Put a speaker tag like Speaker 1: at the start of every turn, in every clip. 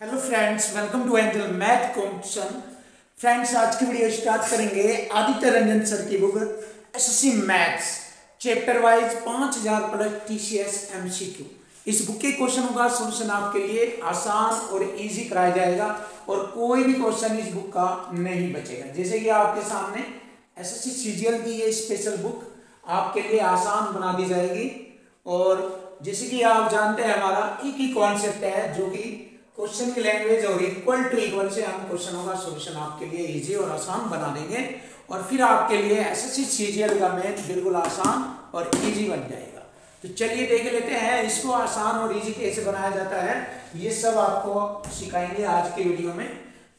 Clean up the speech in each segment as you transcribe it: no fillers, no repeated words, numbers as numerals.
Speaker 1: Hello friends, welcome to Angel math competition. Friends, आज की video start करेंगे Aditya Ranjan sir की book SSC maths chapter wise 5000 plus TCS MCQ. इस book के क्वेश्चनों का सॉल्यूशन आपके लिए आसान और इजी कराया जाएगा और कोई भी क्वेश्चन इस बुक का नहीं बचेगा। जैसे कि आपके सामने एसएससी सीजीएल की ये स्पेशल बुक आपके लिए आसान बना दी जाएगी और जैसे कि आप जानते हैं हमारा एक ही कॉन्सेप्ट है जो कि क्वेश्चन की लैंग्वेज और इक्वल टू इक्वल से हम क्वेश्चनों का सॉल्यूशन आपके लिए इजी और आसान बना देंगे और फिर आपके लिए एसएससी सीजीएल का मैथ बिल्कुल आसान और इजी बन जाएगा। तो चलिए देख लेते हैं इसको आसान और इजी कैसे बनाया जाता है। ये सब आपको सिखाएंगे आज के वीडियो में।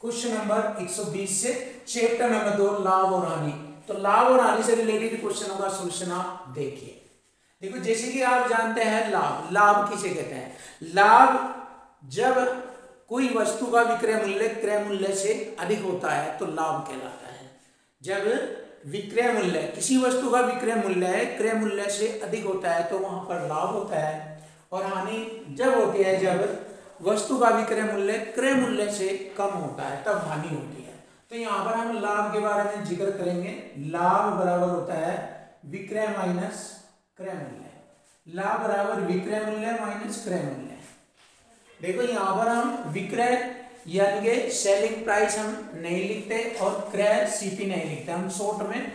Speaker 1: क्वेश्चन नंबर 120 से चैप्टर नंबर 2 लाभ और हानि। तो लाभ और हानि से रिलेटेड क्वेश्चनों का सॉल्यूशन आप देखिए। देखो, जैसे कि आप जानते हैं लाभ किसे कहते हैं। लाभ जब कोई वस्तु का विक्रय मूल्य क्रय मूल्य से अधिक होता है तो लाभ कहलाता है। जब विक्रय मूल्य किसी वस्तु का विक्रय मूल्य है क्रय मूल्य से अधिक होता है तो वहां पर लाभ होता है। और हानि जब होती है जब वस्तु का विक्रय मूल्य क्रय मूल्य से कम होता है तब हानि होती है। तो यहाँ पर हम लाभ के बारे में जिक्र करेंगे। लाभ बराबर होता है विक्रय माइनस क्रय मूल्य। लाभ बराबर विक्रय मूल्य माइनस क्रय मूल्य। देखो, यहाँ पर हम विक्रय यानी कि सेलिंग प्राइस हम नहीं लिखते और क्रय सीपी नहीं लिखते। हम शॉर्ट में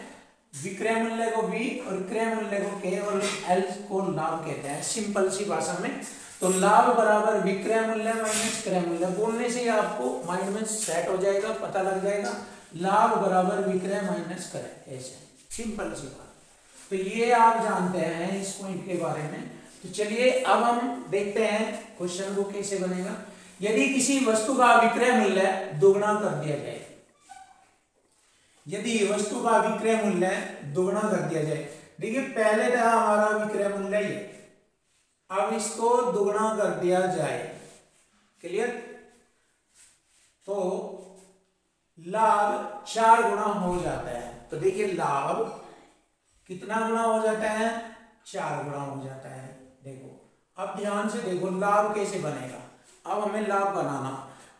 Speaker 1: विक्रय मूल्य को वी और क्रय मूल्य को के और एल को लाभ कहते हैं, सिंपल सी भाषा में। तो लाभ बराबर विक्रय मूल्य माइनस क्रय मूल्य बोलने से आपको माइंड में सेट हो जाएगा, पता लग जाएगा। लाभ बराबर विक्रय माइनस क्रय, ऐसे सिंपल सी बात। तो ये आप जानते हैं इस पॉइंट के बारे में। तो चलिए अब हम देखते हैं क्वेश्चन को कैसे बनेगा। यदि किसी वस्तु का विक्रय मूल्य दोगुना कर दिया जाए, यदि वस्तु का विक्रय मूल्य दोगुना कर दिया जाए, देखिए पहले था हमारा विक्रय मूल्य ये, अब इसको दोगुना कर दिया जाए, क्लियर। तो लाभ 4 गुना हो जाता है। तो देखिए लाभ कितना गुना हो जाता है, 4 गुना हो जाता है। देखो अब ध्यान से देखो लाभ कैसे बनेगा। अब हमें लाभ बनाना,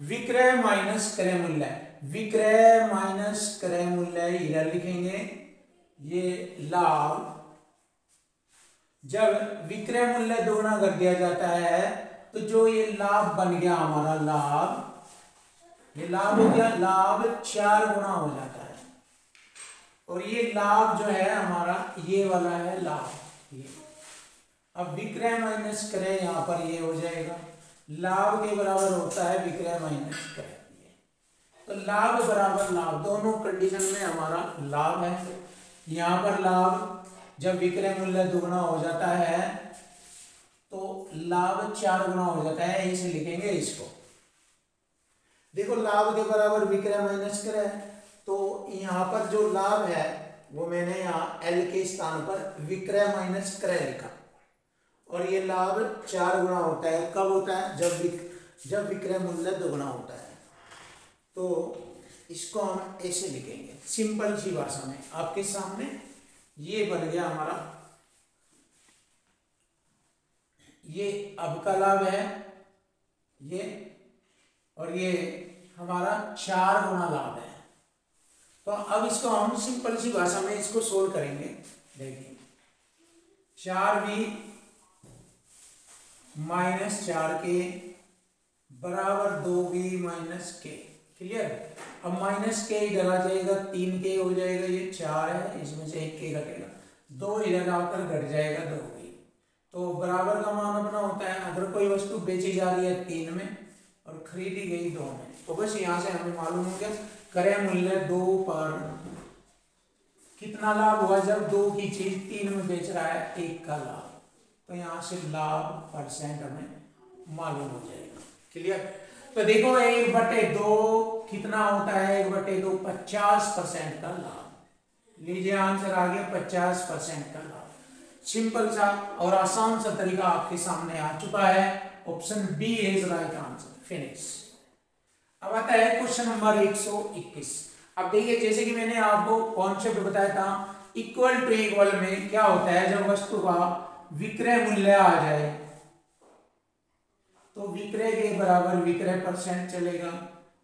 Speaker 1: विक्रय माइनस क्रय मूल्य, विक्रय माइनस क्रय मूल्य इधर लिखेंगे। ये लाभ जब विक्रय मूल्य दोगुना कर दिया जाता है तो जो ये लाभ बन गया हमारा लाभ, ये लाभ हो गया, लाभ 4 गुना हो जाता है। और ये लाभ जो है हमारा ये वाला है लाभ, ये अब विक्रय माइनस क्रय यहाँ पर ये हो जाएगा। लाभ के बराबर होता है विक्रय माइनस क्रय। तो लाभ बराबर लाभ, दोनों कंडीशन में हमारा लाभ है। यहाँ पर लाभ जब विक्रय मूल्य दोगुना हो जाता है तो लाभ 4 गुना हो जाता है, ऐसे लिखेंगे इसको। देखो लाभ के बराबर विक्रय माइनस क्रय, तो यहाँ पर जो लाभ है वो मैंने यहाँ एल के स्थान पर विक्रय माइनस क्रय लिखा। और ये लाभ 4 गुना होता है, कब होता है, जब विक्रय मूल्य दोगुना होता है। तो इसको हम ऐसे लिखेंगे सिंपल सी भाषा में। आपके सामने ये बन गया हमारा, ये अब का लाभ है ये, और ये हमारा 4 गुना लाभ है। तो अब इसको हम सिंपल सी भाषा में इसको सोल्व करेंगे। देखिए 4v माइनस 4 के बराबर 2v माइनस के, क्लियर। अब माइनस के इधर आ जाएगा, 3 के हो जाएगा, ये 4 है, इसमें से 1 के घटेगा, 2 इधर आकर घट जाएगा 2v। तो बराबर का मान अपना होता है अगर कोई वस्तु बेची जा रही है 3 में और खरीदी गई 2 में, तो बस यहाँ से हमें मालूम हो गया क्रय मूल्य 2 पर कितना लाभ हुआ जब 2 की चीज 3 में बेच रहा है 1 का लाभ। तो यहाँ से लाभ परसेंट हमें मालूम हो जाएगा, क्लियर। तो देखो 1/2 कितना होता है, 1/2 50% का लाभ। लीजिए आंसर आ गया 50% का लाभ। सिंपल सा और आसान सा तरीका आपके सामने आ चुका है। Option B is right answer, finish. अब आता है क्वेश्चन नंबर 121। अब देखिए जैसे कि मैंने आपको कॉन्सेप्ट बताया था, इक्वल टू इक्वल में क्या होता है जब वस्तु का विक्रय मूल्य आ जाए तो विक्रय के बराबर विक्रय परसेंट चलेगा।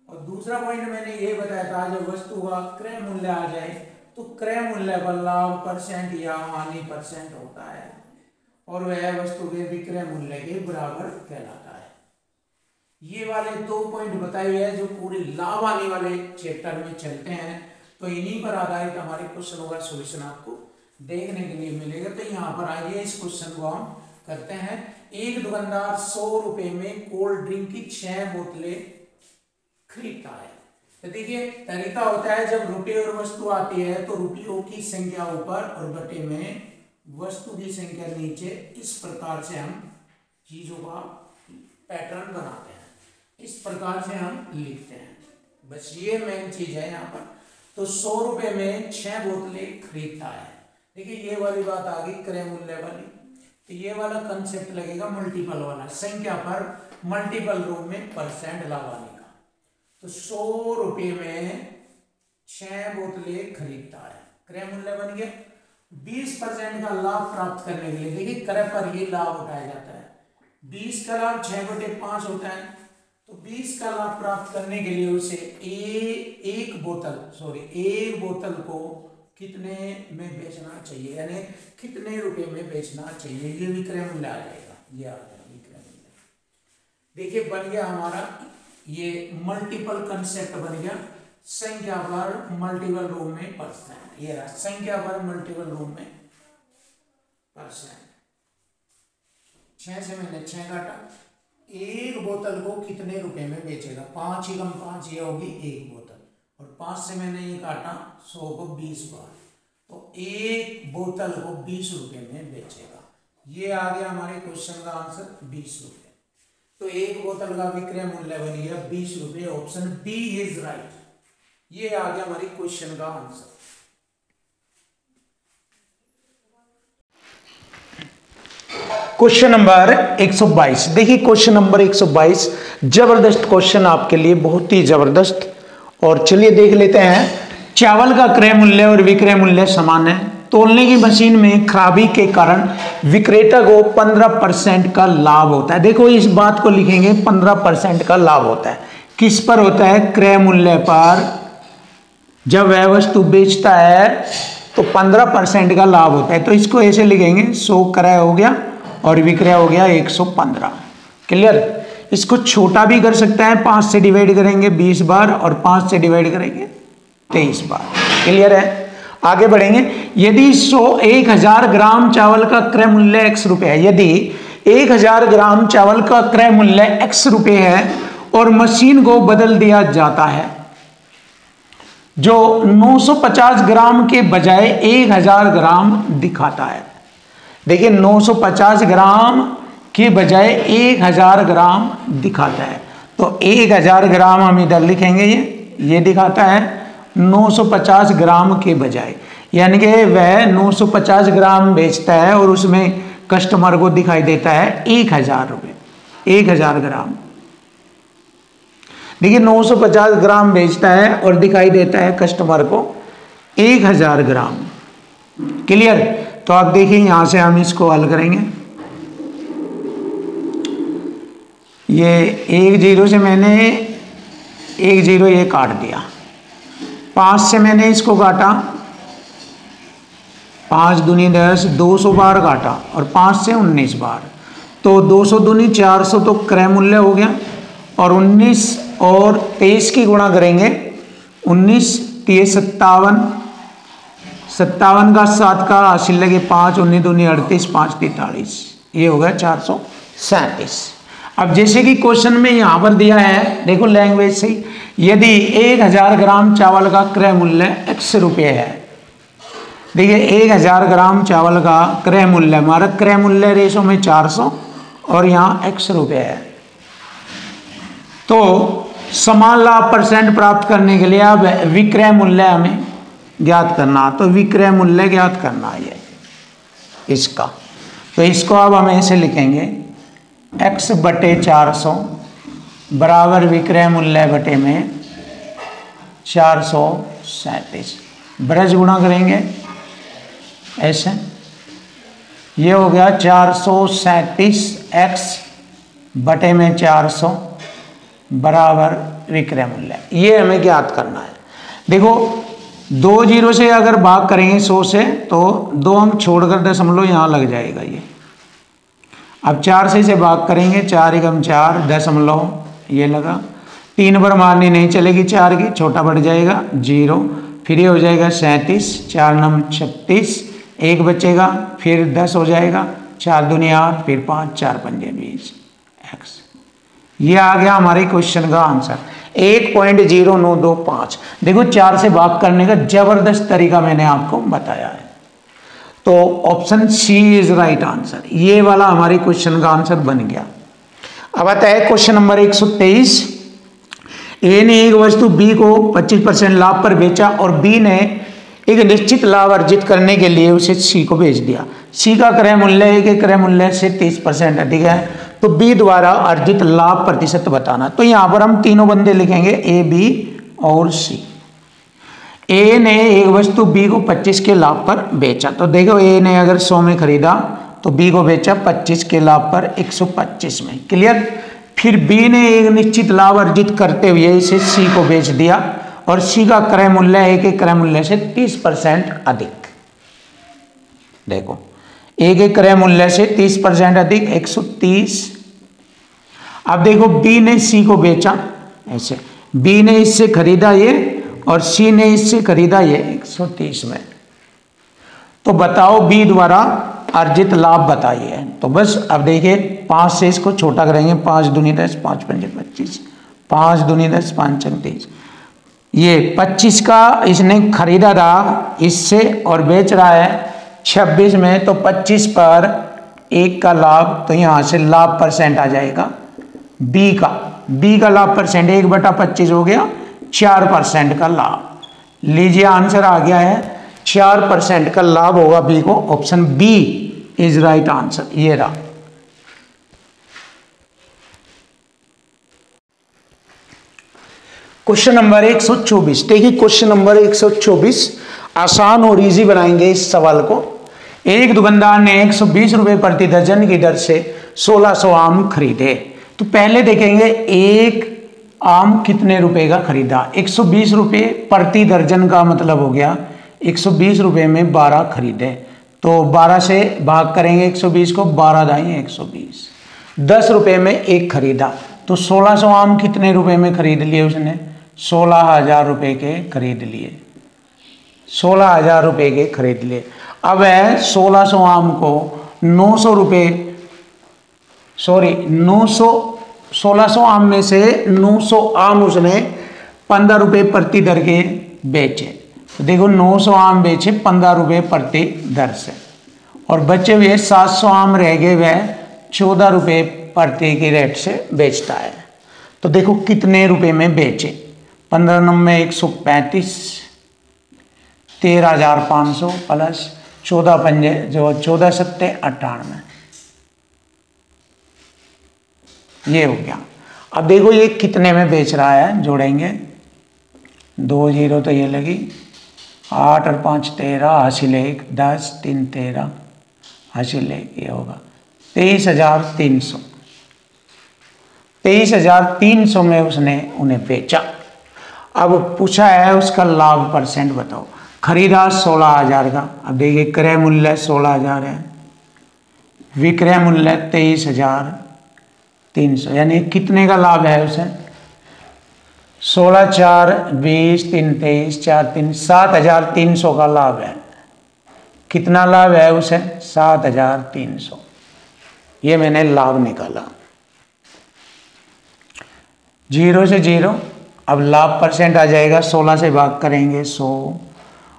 Speaker 1: और दूसरा पॉइंट मैंने ये बताया था, जब वस्तु का क्रय मूल्य आ जाए तो क्रय मूल्य पर लाभ परसेंट या हानि परसेंट होता है और वह वस्तु के विक्रय मूल्य के बराबर कहलाता है। ये वाले 2 पॉइंट बताए हुए हैं जो पूरे लाभ आने वाले चैप्टर में चलते हैं। तो इन्हीं पर आधारित हमारे क्वेश्चनों का सॉल्यूशन आपको देखने के लिए मिलेगा। तो यहाँ पर आइए इस क्वेश्चन को हम करते हैं। एक दुकानदार 100 रुपए में कोल्ड ड्रिंक की 6 बोतलें खरीदता है। तो देखिए तरीका होता है, जब रुपये और वस्तु आती है तो रुपयों की संख्या ऊपर और बटे में वस्तु की संख्या नीचे, इस प्रकार से हम चीजों का पैटर्न बनाते हैं, इस प्रकार से हम लिखते हैं। बस ये मेन चीज है यहाँ पर। तो 100 रुपए में 6 बोतलें खरीदता है। देखिए ये वाली बात आ गई क्रय मूल्य वाली। तो ये वाला कंसेप्ट लगेगा मल्टीपल वाला, संख्या पर मल्टीपल रूप में परसेंट लाभ आने का। तो 100 रुपये में 6 बोतलें खरीदता है, क्रय मूल्य बन गया। 20% का लाभ प्राप्त करने के लिए देखिए क्रय पर ये लाभ उठाया जाता है। 20 का लाभ 6/5 होता है। तो 20 का लाभ प्राप्त करने के लिए उसे एक बोतल को कितने में बेचना चाहिए, यानी कितने रुपए में बेचना चाहिए, ये विक्रय मूल्य आ जाएगा। ये आ जाएगा विक्रय मूल्य। देखिए बन गया हमारा ये मल्टीपल कंसेप्ट बन गया, संख्या पर मल्टीपल रूप में परसेंट। ये रहा संख्या पर मल्टीपल रूप में परसेंट। 6 से मैंने 6 काटा। एक बोतल को कितने रुपए में बेचेगा, 5 ही कम 5 ये होगी एक बोतल। और 5 से मैंने ये काटा 100 को 20 बार, तो एक बोतल को 20 रुपए में बेचेगा। ये आ गया हमारे क्वेश्चन का आंसर 20 रुपए। तो एक बोतल का विक्रय मूल्य बन गया 20 रुपए। Option B is right. ये आ गया हमारी क्वेश्चन का आंसर। Question number 122। देखिए क्वेश्चन नंबर 122 जबरदस्त क्वेश्चन आपके लिए, बहुत ही जबरदस्त। और चलिए देख लेते हैं। चावल का क्रय मूल्य और विक्रय मूल्य समान है। तौलने की मशीन में खराबी के कारण विक्रेता को 15% का लाभ होता है। देखो इस बात को लिखेंगे 15% का लाभ होता है। किस पर होता है, क्रय मूल्य पर। जब वह वस्तु बेचता है तो 15% का लाभ होता है। तो इसको ऐसे लिखेंगे 100 क्रय हो गया और विक्रय हो गया 115। क्लियर। इसको छोटा भी कर सकता है, 5 से डिवाइड करेंगे 20 बार और 5 से डिवाइड करेंगे 23 बार। क्लियर है। आगे बढ़ेंगे। यदि 1000 ग्राम चावल का क्रय मूल्य x रुपये है, यदि 1000 ग्राम चावल का क्रय मूल्य x रुपये है और मशीन को बदल दिया जाता है जो 950 ग्राम के बजाय 1000 ग्राम दिखाता है। देखिए 950 ग्राम के बजाय 1000 ग्राम दिखाता है। तो 1000 ग्राम हम इधर लिखेंगे, ये दिखाता है 950 ग्राम के बजाय, यानी कि वह 950 ग्राम बेचता है और उसमें कस्टमर को दिखाई देता है 1000 रुपये, 1000 ग्राम। देखिए 950 ग्राम बेचता है और दिखाई देता है कस्टमर को 1000 ग्राम। क्लियर। तो आप देखिए यहां से हम इसको हल करेंगे। ये 1 0 से मैंने 1 0 ये काट दिया। 5 से मैंने इसको काटा, 5 दूनी 10, 200 बार काटा और 5 से 19 बार। तो 200 दूनी 400 तो क्रय मूल्य हो गया। और 19 और 23 की गुणा करेंगे, 19 3 57, 57 का 7 का हासिल लगे 5, 19 दूनी 38, 5 43, ये हो गया 437। अब जैसे कि क्वेश्चन में यहाँ पर दिया है, देखो लैंग्वेज से, यदि 1000 ग्राम चावल का क्रय मूल्य x रुपये है। देखिए 1000 ग्राम चावल का क्रय मूल्य, हमारा क्रय मूल्य रेशो में 400 और यहाँ x रुपये है। तो समान लाभ परसेंट प्राप्त करने के लिए अब विक्रय मूल्य हमें ज्ञात करना। तो विक्रय मूल्य ज्ञात करना है इसका। तो इसको अब हम ऐसे लिखेंगे x बटे 400 बराबर विक्रय मूल्य बटे में 437। ब्रज गुणा करेंगे ऐसे, ये हो गया 437x बटे में 400 बराबर विक्रय मूल्य। ये हमें ज्ञात करना है। देखो 2 जीरो से अगर भाग करेंगे 100 से तो 2 अंक छोड़कर दशमलव यहाँ लग जाएगा ये। अब 4 से भाग करेंगे 4 एकम 4 दशमलव ये लगा। 3 पर मारनी नहीं चलेगी 4 की, छोटा बढ़ जाएगा 0। फिर ये हो जाएगा 37, 4 नम 36, 1 बचेगा, फिर 10 हो जाएगा, 4 दूनी 8, फिर 5, 4 पंजे 20 x। ये आ गया हमारे क्वेश्चन का आंसर 1.0925। देखो 4 से भाग करने का जबरदस्त तरीका मैंने आपको बताया है। तो option C is right answer. ये वाला हमारे क्वेश्चन का आंसर बन गया। अब आता है क्वेश्चन नंबर 123। ए ने एक वस्तु बी को 25% लाभ पर बेचा और बी ने एक निश्चित लाभ अर्जित करने के लिए उसे सी को बेच दिया। सी का क्रय मूल्य ए के क्रय मूल्य से 30% अधिक है, तो बी द्वारा अर्जित लाभ प्रतिशत बताना। तो यहां पर हम तीनों बंदे लिखेंगे ए, बी और सी। ए ने एक वस्तु बी को 25 के लाभ पर बेचा। तो देखो ए ने अगर 100 में खरीदा तो बी को बेचा 25 के लाभ पर 125 में। क्लियर। फिर बी ने एक निश्चित लाभ अर्जित करते हुए इसे सी को बेच दिया और सी का क्रय मूल्य ए के क्रय मूल्य से 30% अधिक। देखो ए के क्रय मूल्य से 30% अधिक 130। अब देखो बी ने सी को बेचा ऐसे, बी ने इससे खरीदा ये और सी ने इससे खरीदा ये 130 में। तो बताओ बी द्वारा अर्जित लाभ बताइए। तो बस अब देखिए 5 से इसको छोटा करेंगे, 5 दूनी 10, 5 पंजे 25, 5 दूनी 10, 5 चंग 30। ये 25 का इसने खरीदा था इससे और बेच रहा है 26 में, तो 25 पर 1 का लाभ, तो यहाँ से लाभ परसेंट आ जाएगा बी का लाभ परसेंट 1/25 हो गया 4% का लाभ। लीजिए आंसर आ गया है 4% का लाभ होगा बी को। Option B is right answer. ये रहा। Question number 124। देखिए क्वेश्चन नंबर 124 आसान और इजी बनाएंगे इस सवाल को। एक दुकानदार ने 120 रुपए प्रति दर्जन की दर से 1600 आम खरीदे। तो पहले देखेंगे एक आम कितने रुपए का खरीदा। 120 रुपए प्रति दर्जन का मतलब हो गया 120 रुपए में 12 खरीदे। तो 12 से भाग करेंगे 120 को, 12 दाई 120। 10 रुपए में एक खरीदा, तो 1600 आम कितने रुपए में खरीद लिए उसने, 16,000 रुपए के खरीद लिए, 16,000 रुपए के खरीद लिए। अब है 1600 आम को 900 रुपए, सॉरी 1600 आम में से 900 आम उसने 15 रुपए प्रति दर के बेचे। तो देखो 900 आम बेचे 15 रुपए प्रति दर से, और बचे हुए 700 आम रह गए वह 14 रुपए प्रति की रेट से बेचता है। तो देखो कितने रुपए में बेचे, 15 नंबर 135, 13,500 प्लस 14 पंजे जो 14 सत्ते 98, ये हो गया। अब देखो ये कितने में बेच रहा है, जोड़ेंगे 2 जीरो तो ये लगी, 8 और 5 13, हासिल 1 10, 3 13, हासिल 1, ये होगा 23,300। 23,300 में उसने उन्हें बेचा। अब पूछा है उसका लाभ परसेंट बताओ। खरीदा 16,000 का। अब देखिए क्रय मूल्य 16,000 है, विक्रय मूल्य 23,300, यानी कितने का लाभ है उसे, 16 4 20 3 23 4 3 7,300 का लाभ है। कितना लाभ है उसे, 7,300। ये मैंने लाभ निकाला। 0 से 0। अब लाभ परसेंट आ जाएगा, 16 से भाग करेंगे 100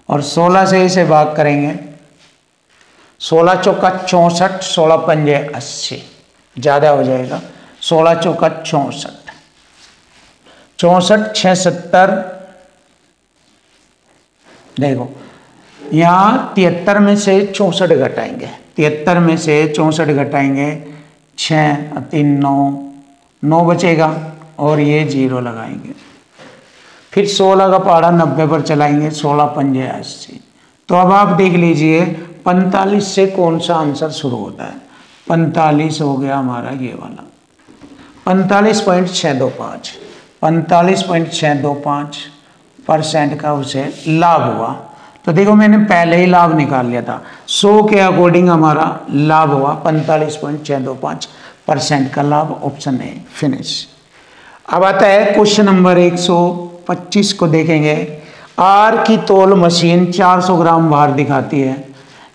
Speaker 1: और 16 से इसे भाग करेंगे 16 चौका 64, 16 पंजे 80, ज़्यादा हो जाएगा 16 चौका 64, 64 6 70। देखो यहाँ 73 में से 64 घटाएंगे, 73 में से 64 घटाएंगे 6 3 9 बचेगा और ये 0 लगाएंगे। फिर 16 का पहाड़ा 90 पर चलाएंगे, 16 पंजे 80। तो अब आप देख लीजिए 45 से कौन सा आंसर शुरू होता है। 45 हो गया हमारा ये वाला, 45.625 45.625% का उसे लाभ हुआ। तो देखो मैंने पहले ही लाभ निकाल लिया था, 100 के अकॉर्डिंग हमारा लाभ हुआ 45.625% का लाभ, ऑप्शन ए फिनिश। अब आता है क्वेश्चन नंबर 125 को देखेंगे। आर की तौल मशीन 400 ग्राम भार दिखाती है।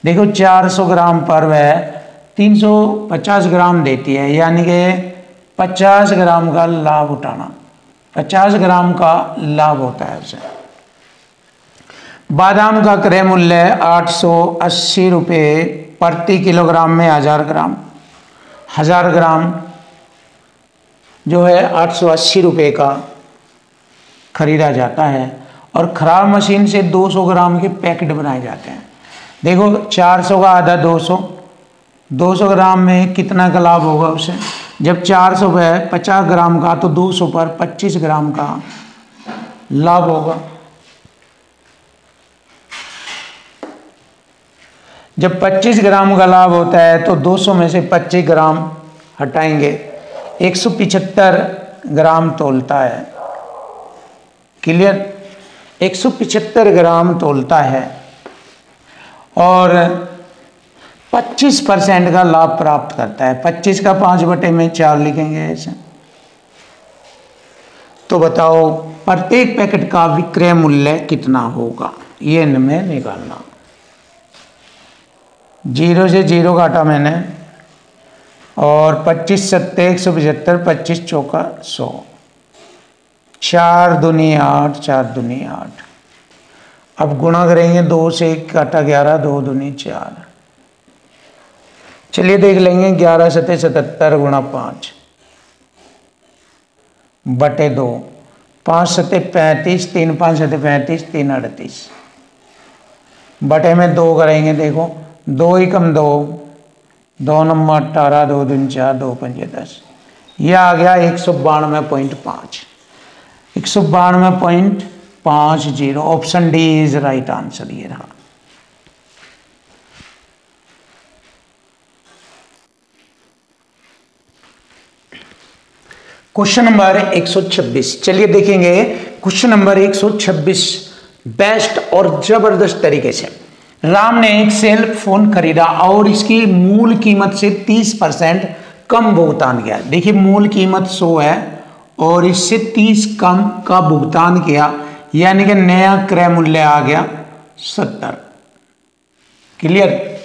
Speaker 1: देखो 400 ग्राम पर वह 350 ग्राम देती है, यानी कि 50 ग्राम का लाभ उठाना, 50 ग्राम का लाभ होता है उसे। बादाम का क्रय मूल्य 880 रुपये प्रति किलोग्राम में 1000 ग्राम, 1000 ग्राम जो है 880 रुपये का खरीदा जाता है, और खराब मशीन से 200 ग्राम के पैकेट बनाए जाते हैं। देखो 400 का आधा 200, 200 ग्राम में कितना का लाभ होगा उसे, जब 400 है 50 ग्राम का, तो 200 पर 25 ग्राम का लाभ होगा। जब 25 ग्राम का लाभ होता है तो 200 में से 25 ग्राम हटाएंगे, 175 ग्राम तोलता है। क्लियर, 175 ग्राम तोलता है और 25% का लाभ प्राप्त करता है। 25 का 5/4 लिखेंगे ऐसे। तो बताओ प्रत्येक पैकेट का विक्रय मूल्य कितना होगा, ये इनमें निकालना। 0 से 0 काटा मैंने, और 25 सत्ते 175, 25 चौका 100, 4 दूनी 8, 4 दूनी 8। अब गुणा करेंगे, 2 से 1 काटा 11, 2 दूनी 4। चलिए देख लेंगे, 11 सत्ते 77 गुणा 5 बटे 2, 5 सत्ते 35, 3 5 सत्ते 35, 3 38 बटे में 2 करेंगे। देखो 2 ही कम 2, 2 नंबर 18, 2 दूनी 4, 2 पंजे 10, यह आ गया 192.5, 192.50। Option D is right answer, ये रहा। क्वेश्चन नंबर 126, चलिए देखेंगे क्वेश्चन नंबर 126 बेस्ट और जबरदस्त तरीके से। राम ने एक सेल फोन खरीदा और इसकी मूल कीमत से 30% कम भुगतान किया। देखिए मूल कीमत 100 है और इससे 30 कम का भुगतान किया, यानी कि नया क्रय मूल्य आ गया 70। क्लियर,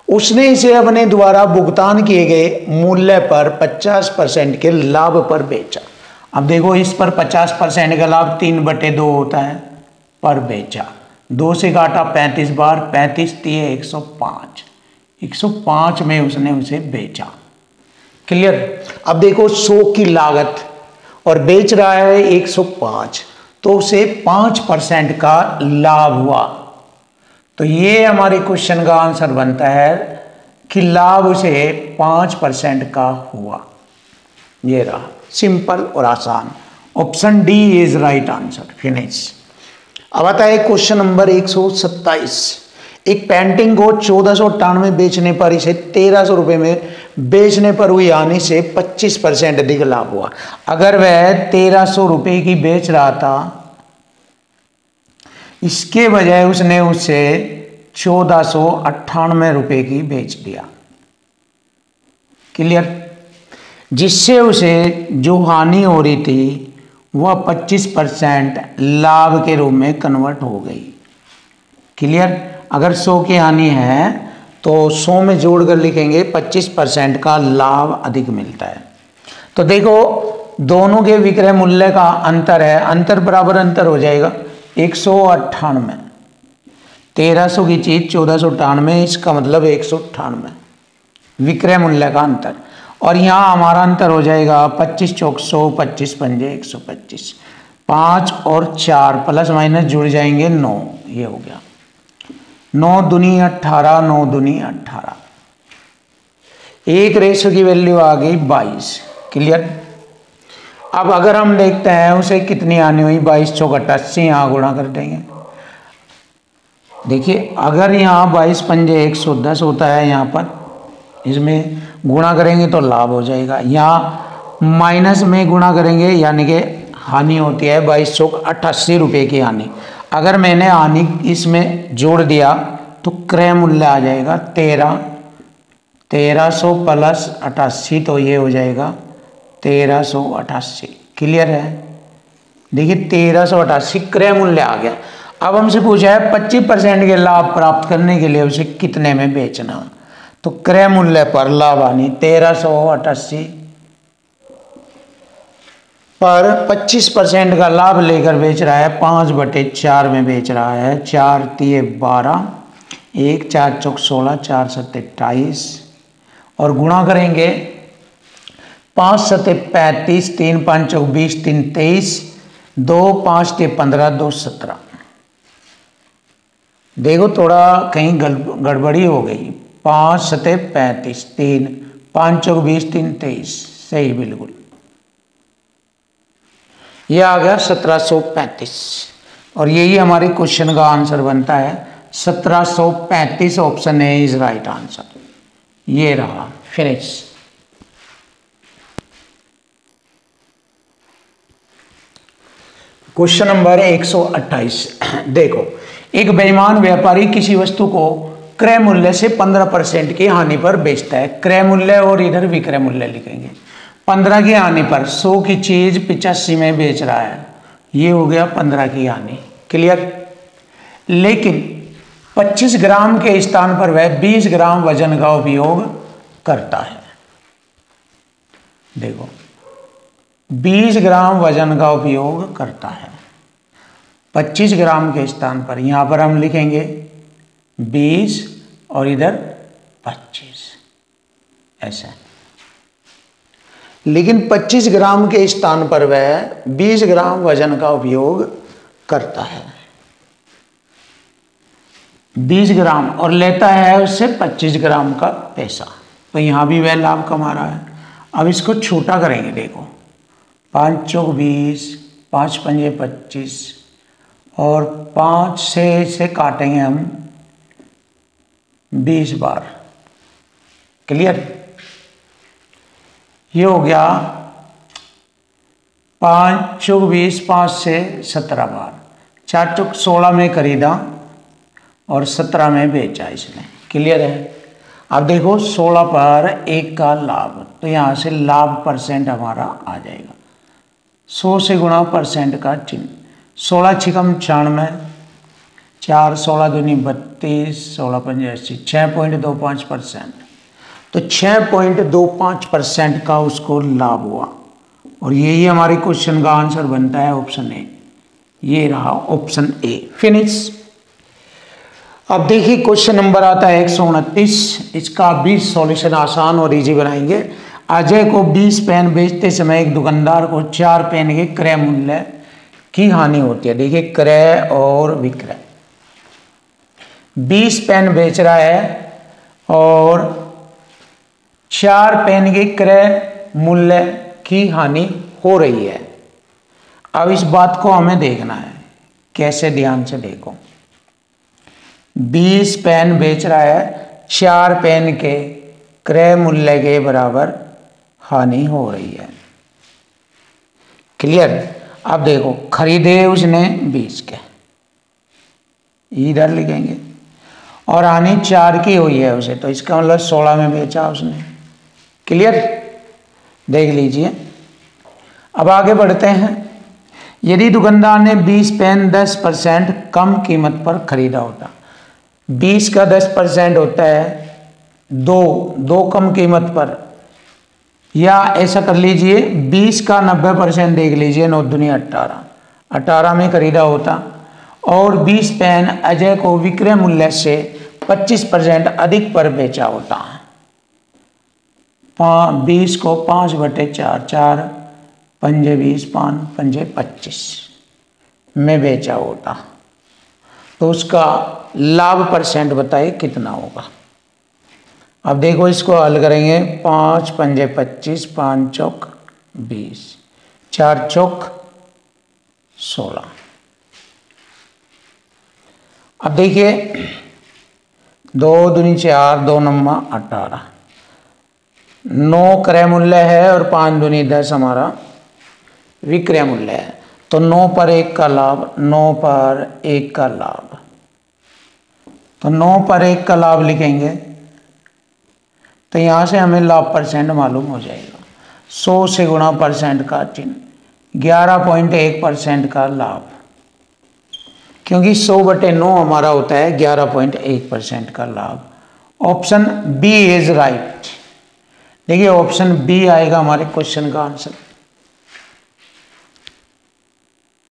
Speaker 1: उसने इसे अपने द्वारा भुगतान किए गए मूल्य पर 50% के लाभ पर बेचा। अब देखो इस पर 50% का लाभ 3/2 होता है, पर बेचा। 2 से काटा 35 बार, 35 3 105, 105 में उसने उसे बेचा। क्लियर, अब देखो 100 की लागत और बेच रहा है 105, तो उसे 5% का लाभ हुआ। तो ये हमारे क्वेश्चन का आंसर बनता है कि लाभ उसे 5% का हुआ। ये रहा, सिंपल और आसान। Option D is right answer, finish. अब आता है क्वेश्चन नंबर 127। एक पेंटिंग को 1498 बेचने पर इसे 1300 रुपये में बेचने पर हुई हानि से 25% अधिक लाभ हुआ। अगर वह 1300 रुपये की बेच रहा था, इसके बजाय उसने उसे 1498 रुपये की बेच दिया। क्लियर, जिससे उसे जो हानि हो रही थी वह 25% लाभ के रूप में कन्वर्ट हो गई। क्लियर, अगर 100 की हानि है तो 100 में जोड़कर लिखेंगे 25% का लाभ अधिक मिलता है। तो देखो दोनों के विक्रय मूल्य का अंतर है, अंतर बराबर अंतर हो जाएगा 198। 1300 की चीज 1498, इसका मतलब 198 विक्रय मूल्य का अंतर। और यहाँ हमारा अंतर हो जाएगा 25 चौक 100, 25 पंजे 125, 5 और 4 प्लस माइनस जुड़ जाएंगे 9, ये हो गया 9 दूनी 18, 9 दूनी 18। एक रेशो की वैल्यू आ गई 22। क्लियर, अब अगर हम देखते हैं उसे कितनी आनी हुई, 22 चौक 88, यहाँ गुणा कर देंगे। देखिए अगर यहाँ 22 पंजे 110 होता है, यहाँ पर इसमें गुणा करेंगे तो लाभ हो जाएगा। यहाँ माइनस में गुणा करेंगे यानी कि हानि होती है 2288 रुपये की हानि। अगर मैंने हानि इसमें जोड़ दिया तो क्रय मूल्य आ जाएगा 1300 प्लस 88, तो ये हो जाएगा 1388। क्लियर है? देखिए 1388 क्रय मूल्य आ गया। अब हमसे पूछा है 25% के लाभ प्राप्त करने के लिए उसे कितने में बेचना, तो क्रय मूल्य पर लाभ हानि 1388 पर 25% का लाभ लेकर बेच रहा है, 5/4 में बेच रहा है। 4 तिये 12, 1 4 चौक 16, 4 सत्ते 28 और गुणा करेंगे 5 सत्ते 35, 3 5 चौक 20, 3 23, 2 5 ते 15, 2 17। देखो थोड़ा कहीं गड़बड़ी हो गई। 5 सत्ते 35, 3 5 चौक 20, 3 23, सही बिल्कुल। यह आ गया 1735 और यही हमारे क्वेश्चन का आंसर बनता है 1735। Option A is right answer. ये रहा, फिनिश। Question number 128। देखो, एक बेईमान व्यापारी किसी वस्तु को क्रय मूल्य से 15% की हानि पर बेचता है। क्रय मूल्य और इधर विक्रय मूल्य लिखेंगे। 15 की हानि पर 100 की चीज 85 में बेच रहा है, ये हो गया 15 की हानि। क्लियर? लेकिन 25 ग्राम के स्थान पर वह 20 ग्राम वजन का उपयोग करता है। देखो 20 ग्राम वजन का उपयोग करता है 25 ग्राम के स्थान पर। यहां पर हम लिखेंगे 20 और इधर 25 ऐसा। लेकिन 25 ग्राम के स्थान पर वह 20 ग्राम वजन का उपयोग करता है, 20 ग्राम, और लेता है उससे 25 ग्राम का पैसा। तो यहां भी वह लाभ कमा रहा है। अब इसको छोटा करेंगे। देखो 5 चौक 20, 5 पंजे 25 और 5 से काटेंगे हम 20 बार। क्लियर? ये हो गया 5 चौक 20, 5 से 17 बार, 4 चौक 16 में खरीदा और 17 में बेचा इसने। क्लियर है? अब देखो 16 पर 1 का लाभ, तो यहाँ से लाभ परसेंट हमारा आ जाएगा। 100 से गुणा परसेंट का चिन्ह। 16 छिकम 96, 4 16 दूनी 32, 16 पंजे 80, 6.25%। तो 6.25% का उसको लाभ हुआ और यही हमारे क्वेश्चन का आंसर बनता है ऑप्शन ए। ये रहा ऑप्शन ए। फिनिश। अब देखिए क्वेश्चन नंबर आता है 129। इसका भी सॉल्यूशन आसान और इजी बनाएंगे। अजय को 20 पेन बेचते समय एक दुकानदार को 4 पेन के क्रय मूल्य की हानि होती है। देखिए क्रय और विक्रय। 20 पेन बेच रहा है और 4 पेन के क्रय मूल्य की हानि हो रही है। अब इस बात को हमें देखना है। कैसे? ध्यान से देखो। 20 पेन बेच रहा है, 4 पेन के क्रय मूल्य के बराबर हानि हो रही है। क्लियर? अब देखो खरीदे उसने 20 के, इधर लिखेंगे, और हानि 4 की हुई है उसे, तो इसका मतलब 16 में बेचा उसने। क्लियर? देख लीजिए। अब आगे बढ़ते हैं। यदि दुकानदार ने 20 पेन 10% कम कीमत पर खरीदा होता, 20 का 10% होता है दो कम कीमत पर, या ऐसा कर लीजिए 20 का 90% देख लीजिए, 9 दूनी 18 में खरीदा होता और 20 पेन अजय को विक्रय मूल्य से 25% अधिक पर बेचा होता। 20 को 5/4, 4 पंजे 20, 5 पंजे 25 में बेचा होता, तो उसका लाभ परसेंट बताइए कितना होगा। अब देखो इसको हल करेंगे। 5 पंजे 25, 5 चौक 20, 4 चौक 16। अब देखिए 2 दूनी 4, 2 नम्मा 18, 9 क्रय मूल्य है और 5 दूनी 10 हमारा विक्रय मूल्य है। तो 9 पर 1 का लाभ, 9 पर 1 का लाभ, तो 9 पर 1 का लाभ लिखेंगे तो यहाँ से हमें लाभ परसेंट मालूम हो जाएगा। 100 से गुणा परसेंट का चिन्ह, 11.1% का लाभ, क्योंकि 100/9 हमारा होता है 11.1% का लाभ। Option B is right. देखिए ऑप्शन बी आएगा हमारे क्वेश्चन का आंसर।